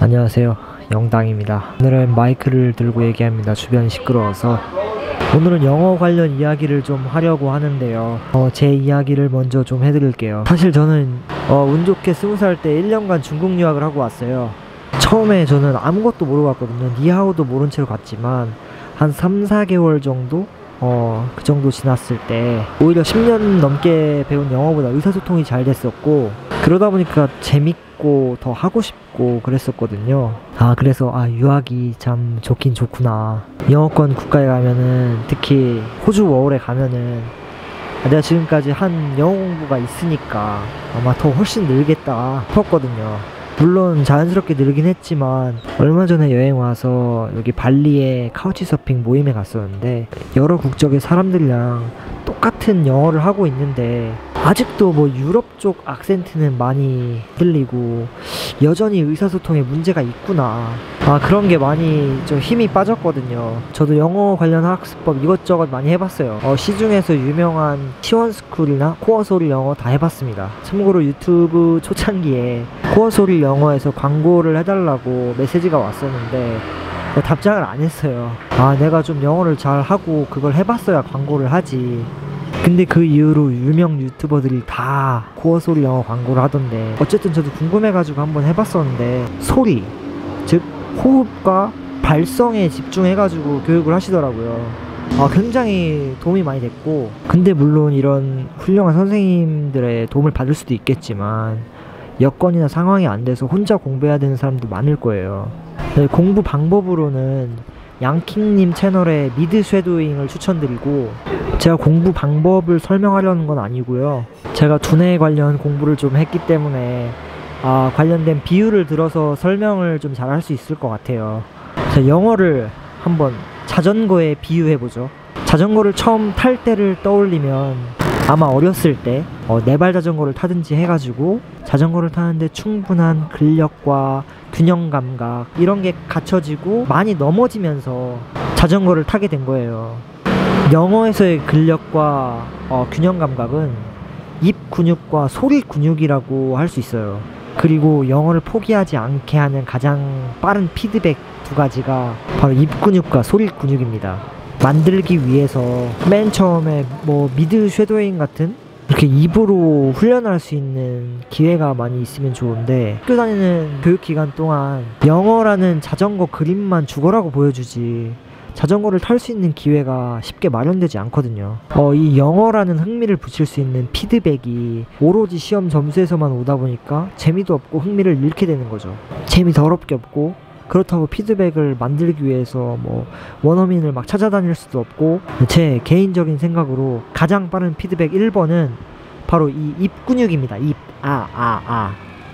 안녕하세요, 영당입니다. 오늘은 마이크를 들고 얘기합니다. 주변이 시끄러워서. 오늘은 영어 관련 이야기를 좀 하려고 하는데요. 제 이야기를 먼저 좀 해드릴게요. 사실 저는 운 좋게 20살 때 1년간 중국 유학을 하고 왔어요. 처음에 저는 아무것도 모르고 왔거든요. 니하오도 모른 채로 갔지만 한 3-4개월 정도? 그 정도 지났을 때 오히려 10년 넘게 배운 영어보다 의사소통이 잘 됐었고, 그러다 보니까 재밌고 더 하고 싶고 그랬었거든요. 그래서 유학이 참 좋긴 좋구나. 영어권 국가에 가면은, 특히 호주 워홀에 가면은 내가 지금까지 한 영어 공부가 있으니까 아마 더 훨씬 늘겠다 싶었거든요. 물론 자연스럽게 늘긴 했지만, 얼마 전에 여행 와서 여기 발리에 카우치서핑 모임에 갔었는데 여러 국적의 사람들이랑 똑같은 영어를 하고 있는데 아직도 뭐 유럽 쪽 악센트는 많이 들리고 여전히 의사소통에 문제가 있구나, 그런 게 많이 좀 힘이 빠졌거든요. 저도 영어 관련 학습법 이것저것 많이 해봤어요. 시중에서 유명한 T1스쿨이나 코어소릴 영어 다 해봤습니다. 참고로 유튜브 초창기에 코어소릴 영어에서 광고를 해달라고 메시지가 왔었는데 답장을 안 했어요. 내가 좀 영어를 잘 하고 그걸 해봤어야 광고를 하지. 근데 그 이후로 유명 유튜버들이 다 코어소리 영어 광고를 하던데, 어쨌든 저도 궁금해가지고 한번 해봤었는데, 소리, 즉 호흡과 발성에 집중해가지고 교육을 하시더라고요. 굉장히 도움이 많이 됐고, 근데 물론 이런 훌륭한 선생님들의 도움을 받을 수도 있겠지만 여건이나 상황이 안 돼서 혼자 공부해야 되는 사람도 많을 거예요. 공부 방법으로는 양킹님 채널의 미드 쉐도잉을 추천드리고, 제가 공부 방법을 설명하려는 건 아니고요. 제가 두뇌 관련 공부를 좀 했기 때문에 관련된 비유를 들어서 설명을 좀 잘 할 수 있을 것 같아요. 자, 영어를 한번 자전거에 비유해보죠. 자전거를 처음 탈 때를 떠올리면 아마 어렸을 때 네발 자전거를 타든지 해가지고 자전거를 타는데 충분한 근력과 균형 감각 이런 게 갖춰지고 많이 넘어지면서 자전거를 타게 된 거예요. 영어에서의 근력과 균형 감각은 입 근육과 소리 근육이라고 할 수 있어요. 그리고 영어를 포기하지 않게 하는 가장 빠른 피드백 두 가지가 바로 입 근육과 소리 근육입니다. 만들기 위해서 맨 처음에 미드 쉐도잉 같은 이렇게 입으로 훈련할 수 있는 기회가 많이 있으면 좋은데, 학교 다니는 교육기간 동안 영어라는 자전거 그림만 죽어라고 보여주지 자전거를 탈 수 있는 기회가 쉽게 마련되지 않거든요. 이 영어라는 흥미를 붙일 수 있는 피드백이 오로지 시험 점수에서만 오다 보니까 재미도 없고 흥미를 잃게 되는 거죠. 재미 더럽게 없고, 그렇다고 피드백을 만들기 위해서 원어민을 막 찾아다닐 수도 없고, 제 개인적인 생각으로 가장 빠른 피드백 1번은 바로 이 입 근육입니다. 입,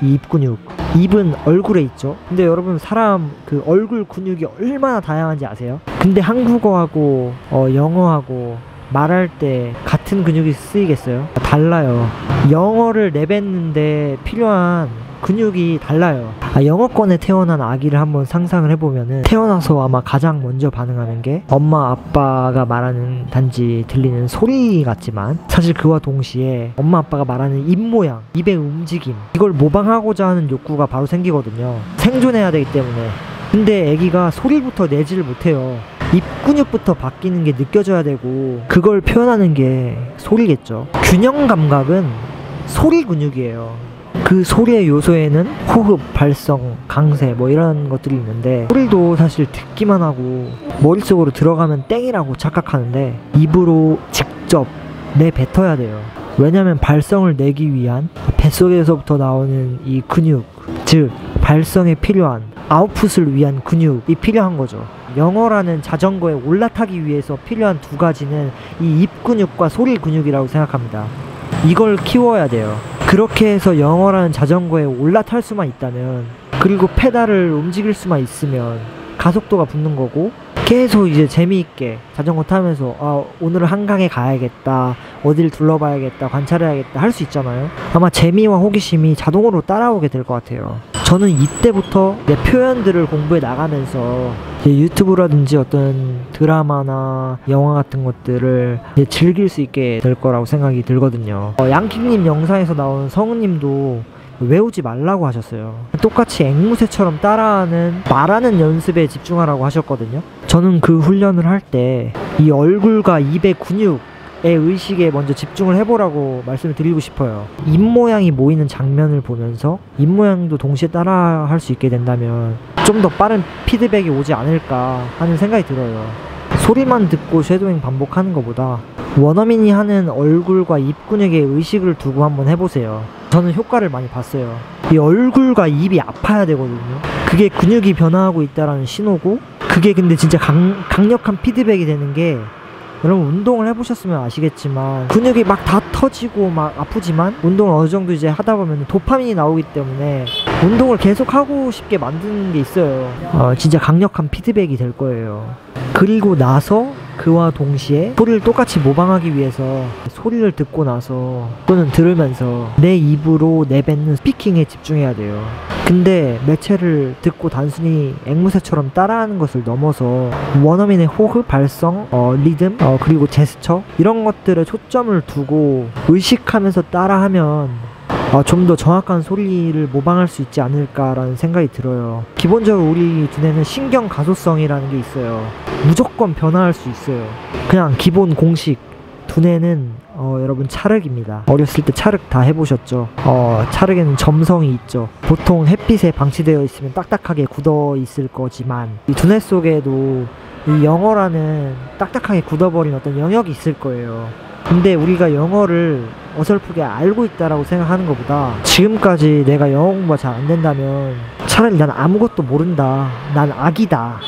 이 입 근육. 입은 얼굴에 있죠. 근데 여러분, 사람 그 얼굴 근육이 얼마나 다양한지 아세요? 근데 한국어하고 영어하고 말할 때 같은 근육이 쓰이겠어요? 달라요. 영어를 내뱉는데 필요한 근육이 달라요. 영어권에 태어난 아기를 한번 상상을 해보면은, 태어나서 아마 가장 먼저 반응하는 게 엄마 아빠가 말하는 단지 들리는 소리 같지만, 사실 그와 동시에 엄마 아빠가 말하는 입 모양, 입의 움직임, 이걸 모방하고자 하는 욕구가 바로 생기거든요. 생존해야 되기 때문에. 근데 아기가 소리부터 내지를 못해요. 입 근육부터 바뀌는 게 느껴져야 되고, 그걸 표현하는 게 소리겠죠. 균형 감각은 소리 근육이에요. 그 소리의 요소에는 호흡, 발성, 강세 이런 것들이 있는데, 소리도 사실 듣기만 하고 머릿속으로 들어가면 땡이라고 착각하는데 입으로 직접 내뱉어야 돼요. 왜냐면 발성을 내기 위한 뱃속에서부터 나오는 이 근육, 즉 발성에 필요한 아웃풋을 위한 근육이 필요한 거죠. 영어라는 자전거에 올라타기 위해서 필요한 두 가지는 이 입 근육과 소리 근육이라고 생각합니다. 이걸 키워야 돼요. 그렇게 해서 영어라는 자전거에 올라탈 수만 있다면, 그리고 페달을 움직일 수만 있으면 가속도가 붙는 거고, 계속 이제 재미있게 자전거 타면서 오늘은 한강에 가야겠다, 어딜 둘러봐야겠다, 관찰해야겠다 할 수 있잖아요. 아마 재미와 호기심이 자동으로 따라오게 될 것 같아요. 저는 이때부터 내 표현들을 공부해 나가면서 유튜브라든지 어떤 드라마나 영화 같은 것들을 즐길 수 있게 될 거라고 생각이 들거든요. 양킹님 영상에서 나온 성우님도 외우지 말라고 하셨어요. 똑같이 앵무새처럼 따라하는 말하는 연습에 집중하라고 하셨거든요. 저는 그 훈련을 할 때 이 얼굴과 입의 근육의 의식에 먼저 집중을 해보라고 말씀을 드리고 싶어요. 입 모양이 모이는 장면을 보면서 입 모양도 동시에 따라 할 수 있게 된다면 좀 더 빠른 피드백이 오지 않을까 하는 생각이 들어요. 소리만 듣고 쉐도잉 반복하는 것보다 원어민이 하는 얼굴과 입 근육에 의식을 두고 한번 해보세요. 저는 효과를 많이 봤어요. 이 얼굴과 입이 아파야 되거든요. 그게 근육이 변화하고 있다라는 신호고, 그게 근데 진짜 강력한 피드백이 되는 게, 여러분 운동을 해보셨으면 아시겠지만 근육이 막 다 터지고 막 아프지만 운동을 어느 정도 이제 하다 보면 도파민이 나오기 때문에 운동을 계속 하고 싶게 만드는 게 있어요. 진짜 강력한 피드백이 될 거예요. 그리고 나서 그와 동시에 소리를 똑같이 모방하기 위해서 소리를 듣고 나서 또는 들으면서 내 입으로 내뱉는 스피킹에 집중해야 돼요. 근데 매체를 듣고 단순히 앵무새처럼 따라하는 것을 넘어서 원어민의 호흡, 발성, 리듬, 그리고 제스처 이런 것들에 초점을 두고 의식하면서 따라하면 좀 더 정확한 소리를 모방할 수 있지 않을까라는 생각이 들어요. 기본적으로 우리 두뇌는 신경 가소성이라는 게 있어요. 무조건 변화할 수 있어요. 그냥 기본 공식, 두뇌는 여러분 찰흙입니다. 어렸을 때 찰흙 다 해보셨죠? 찰흙에는 점성이 있죠. 보통 햇빛에 방치되어 있으면 딱딱하게 굳어 있을 거지만 이 두뇌 속에도 이 영어라는 딱딱하게 굳어버린 어떤 영역이 있을 거예요. 근데 우리가 영어를 어설프게 알고 있다라고 생각하는 것보다 지금까지 내가 영어 공부가 잘 안 된다면 차라리 난 아무것도 모른다, 난 악이다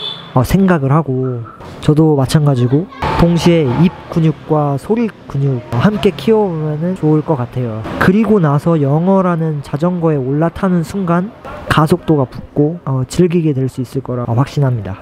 생각을 하고, 저도 마찬가지고 동시에 입 근육과 소리 근육 함께 키워보면 좋을 것 같아요. 그리고 나서 영어라는 자전거에 올라타는 순간 가속도가 붙고 즐기게 될 수 있을 거라 확신합니다.